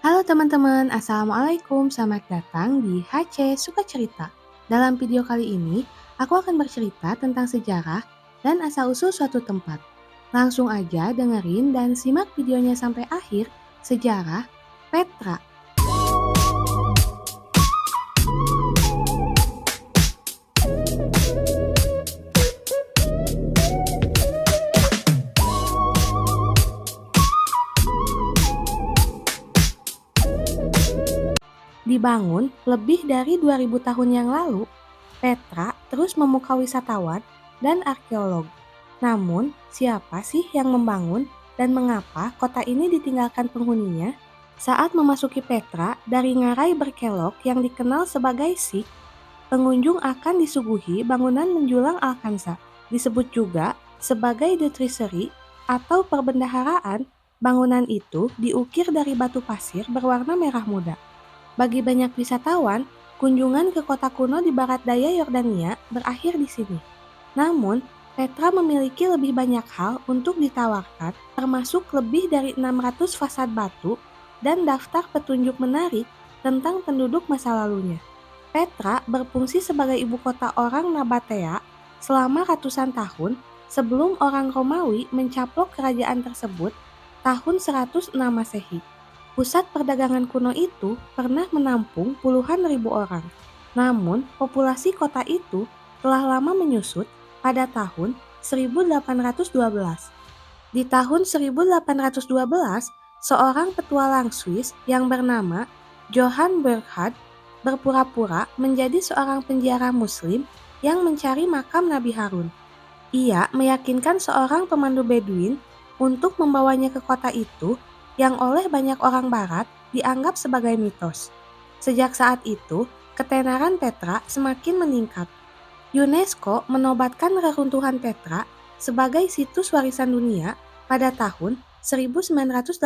Halo teman-teman, Assalamualaikum, selamat datang di HC Suka Cerita. Dalam video kali ini, aku akan bercerita tentang sejarah dan asal-usul suatu tempat. Langsung aja dengerin dan simak videonya sampai akhir, Sejarah Petra. Dibangun lebih dari 2000 tahun yang lalu, Petra terus memukau wisatawan dan arkeolog. Namun, siapa sih yang membangun dan mengapa kota ini ditinggalkan penghuninya? Saat memasuki Petra dari ngarai berkelok yang dikenal sebagai Sik, pengunjung akan disuguhi bangunan menjulang Alkansa. Disebut juga sebagai The Treasury atau perbendaharaan. Bangunan itu diukir dari batu pasir berwarna merah muda. Bagi banyak wisatawan, kunjungan ke kota kuno di barat daya Yordania berakhir di sini. Namun, Petra memiliki lebih banyak hal untuk ditawarkan, termasuk lebih dari 600 fasad batu dan daftar petunjuk menarik tentang penduduk masa lalunya. Petra berfungsi sebagai ibu kota orang Nabatea selama ratusan tahun sebelum orang Romawi mencaplok kerajaan tersebut tahun 106 Masehi. Pusat perdagangan kuno itu pernah menampung puluhan ribu orang. Namun, populasi kota itu telah lama menyusut pada tahun 1812. Di tahun 1812, seorang petualang Swiss yang bernama Johann Burckhardt berpura-pura menjadi seorang penjara Muslim yang mencari makam Nabi Harun. Ia meyakinkan seorang pemandu Beduin untuk membawanya ke kota itu yang oleh banyak orang barat dianggap sebagai mitos. Sejak saat itu, ketenaran Petra semakin meningkat. UNESCO menobatkan reruntuhan Petra sebagai situs warisan dunia pada tahun 1985.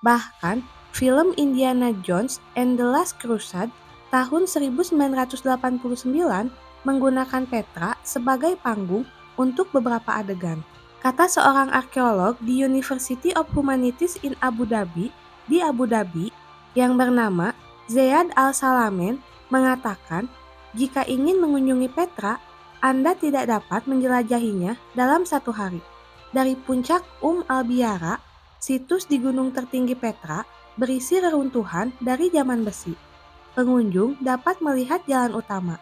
Bahkan, film Indiana Jones and the Last Crusade tahun 1989 menggunakan Petra sebagai panggung untuk beberapa adegan. Kata seorang arkeolog di University of Humanities in Abu Dhabi di Abu Dhabi yang bernama Zeyad Al-Salamen mengatakan, jika ingin mengunjungi Petra, Anda tidak dapat menjelajahinya dalam satu hari. Dari puncak Al-Biara, situs di gunung tertinggi Petra berisi reruntuhan dari zaman besi. Pengunjung dapat melihat jalan utama.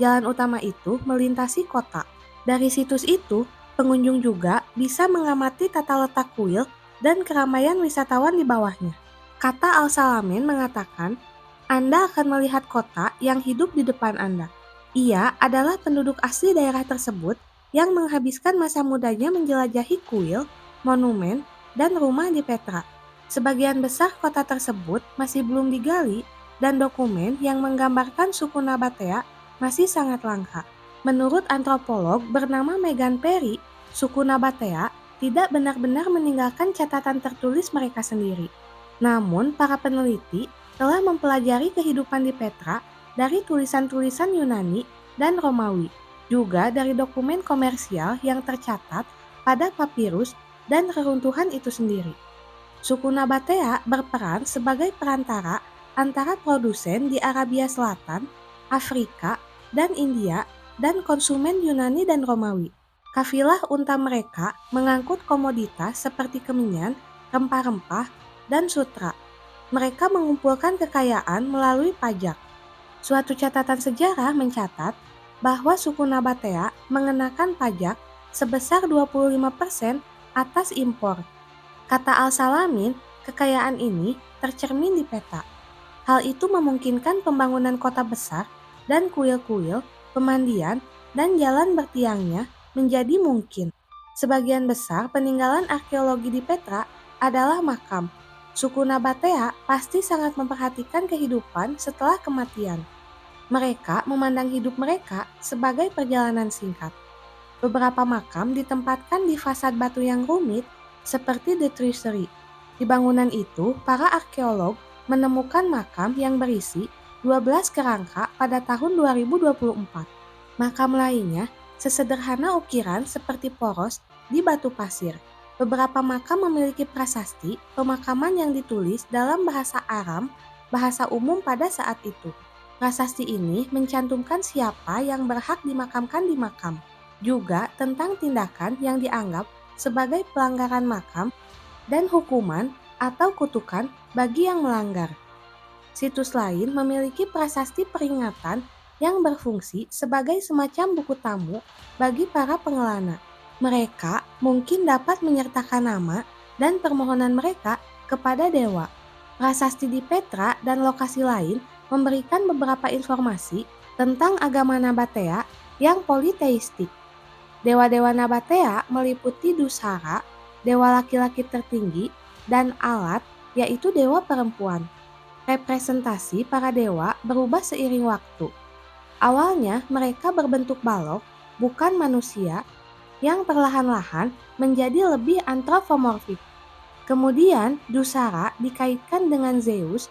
Jalan utama itu melintasi kota. Dari situs itu, pengunjung juga bisa mengamati tata letak kuil dan keramaian wisatawan di bawahnya. Kata Al-Salamin mengatakan, Anda akan melihat kota yang hidup di depan Anda. Ia adalah penduduk asli daerah tersebut yang menghabiskan masa mudanya menjelajahi kuil, monumen, dan rumah di Petra. Sebagian besar kota tersebut masih belum digali dan dokumen yang menggambarkan suku Nabatea masih sangat langka. Menurut antropolog bernama Megan Perry, suku Nabatea tidak benar-benar meninggalkan catatan tertulis mereka sendiri. Namun, para peneliti telah mempelajari kehidupan di Petra dari tulisan-tulisan Yunani dan Romawi, juga dari dokumen komersial yang tercatat pada papirus dan reruntuhan itu sendiri. Suku Nabatea berperan sebagai perantara antara produsen di Arabia Selatan, Afrika, dan India dan konsumen Yunani dan Romawi. Kafilah unta mereka mengangkut komoditas seperti kemenyan, rempah-rempah, dan sutra. Mereka mengumpulkan kekayaan melalui pajak. Suatu catatan sejarah mencatat bahwa suku Nabatea mengenakan pajak sebesar 25% atas impor. Kata Al-Salamin, kekayaan ini tercermin di peta. Hal itu memungkinkan pembangunan kota besar dan kuil-kuil, pemandian, dan jalan bertiangnya menjadi mungkin. Sebagian besar peninggalan arkeologi di Petra adalah makam. Suku Nabatea pasti sangat memperhatikan kehidupan setelah kematian. Mereka memandang hidup mereka sebagai perjalanan singkat. Beberapa makam ditempatkan di fasad batu yang rumit seperti The Treasury. Di bangunan itu, para arkeolog menemukan makam yang berisi 12 kerangka pada tahun 2024. Makam lainnya sesederhana ukiran seperti poros di batu pasir. Beberapa makam memiliki prasasti pemakaman yang ditulis dalam bahasa Aram, bahasa umum pada saat itu. Prasasti ini mencantumkan siapa yang berhak dimakamkan di makam, juga tentang tindakan yang dianggap sebagai pelanggaran makam dan hukuman atau kutukan bagi yang melanggar. Situs lain memiliki prasasti peringatan yang berfungsi sebagai semacam buku tamu bagi para pengelana. Mereka mungkin dapat menyertakan nama dan permohonan mereka kepada dewa. Prasasti di Petra dan lokasi lain memberikan beberapa informasi tentang agama Nabatea yang politeistik. Dewa-dewa Nabatea meliputi Dusara, dewa laki-laki tertinggi, dan Alat, yaitu dewa perempuan. Representasi para dewa berubah seiring waktu. Awalnya mereka berbentuk balok, bukan manusia, yang perlahan-lahan menjadi lebih antropomorfik. Kemudian Dusara dikaitkan dengan Zeus,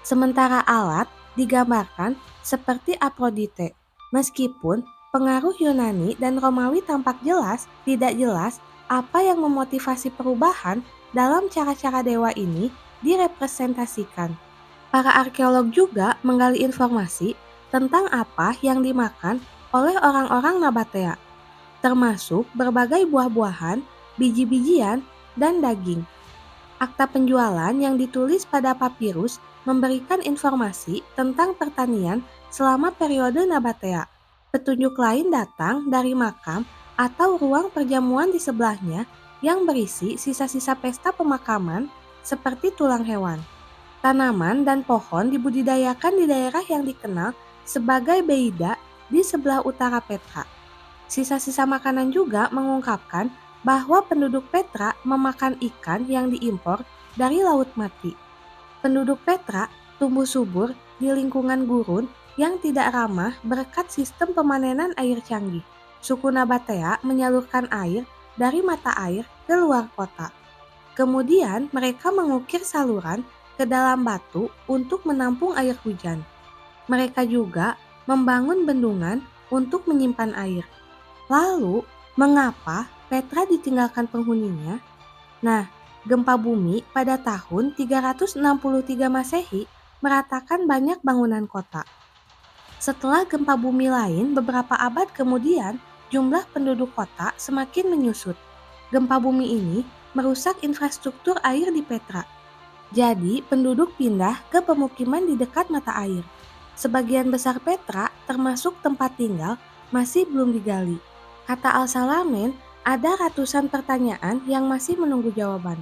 sementara Alat digambarkan seperti Aphrodite. Meskipun pengaruh Yunani dan Romawi tampak jelas, tidak jelas apa yang memotivasi perubahan dalam cara-cara dewa ini direpresentasikan. Para arkeolog juga menggali informasi tentang apa yang dimakan oleh orang-orang Nabatea, termasuk berbagai buah-buahan, biji-bijian, dan daging. Akta penjualan yang ditulis pada papirus memberikan informasi tentang pertanian selama periode Nabatea. Petunjuk lain datang dari makam atau ruang perjamuan di sebelahnya yang berisi sisa-sisa pesta pemakaman seperti tulang hewan. Tanaman dan pohon dibudidayakan di daerah yang dikenal sebagai Beida di sebelah utara Petra. Sisa-sisa makanan juga mengungkapkan bahwa penduduk Petra memakan ikan yang diimpor dari Laut Mati. Penduduk Petra tumbuh subur di lingkungan gurun yang tidak ramah berkat sistem pemanenan air canggih. Suku Nabatea menyalurkan air dari mata air ke luar kota. Kemudian mereka mengukir saluran ke dalam batu untuk menampung air hujan. Mereka juga membangun bendungan untuk menyimpan air. Lalu, mengapa Petra ditinggalkan penghuninya? Nah, gempa bumi pada tahun 363 Masehi meratakan banyak bangunan kota. Setelah gempa bumi lain beberapa abad kemudian, jumlah penduduk kota semakin menyusut. Gempa bumi ini merusak infrastruktur air di Petra. Jadi, penduduk pindah ke pemukiman di dekat mata air. Sebagian besar Petra, termasuk tempat tinggal, masih belum digali. Kata Al-Salamen, ada ratusan pertanyaan yang masih menunggu jawaban.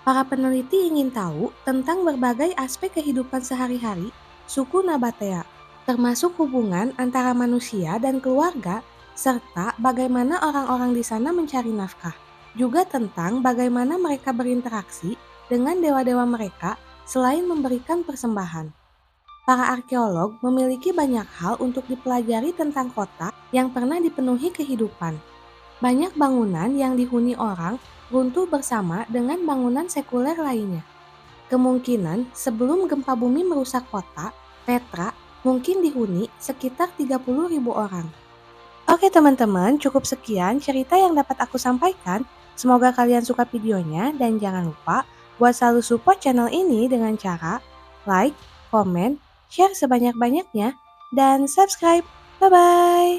Para peneliti ingin tahu tentang berbagai aspek kehidupan sehari-hari suku Nabatea, termasuk hubungan antara manusia dan keluarga, serta bagaimana orang-orang di sana mencari nafkah. Juga tentang bagaimana mereka berinteraksi dengan dewa-dewa mereka selain memberikan persembahan. Para arkeolog memiliki banyak hal untuk dipelajari tentang kota yang pernah dipenuhi kehidupan. Banyak bangunan yang dihuni orang runtuh bersama dengan bangunan sekuler lainnya. Kemungkinan sebelum gempa bumi merusak kota, Petra mungkin dihuni sekitar 30.000 orang. Oke teman-teman, cukup sekian cerita yang dapat aku sampaikan. Semoga kalian suka videonya dan jangan lupa buat selalu support channel ini dengan cara like, komen, share sebanyak-banyaknya, dan subscribe. Bye-bye!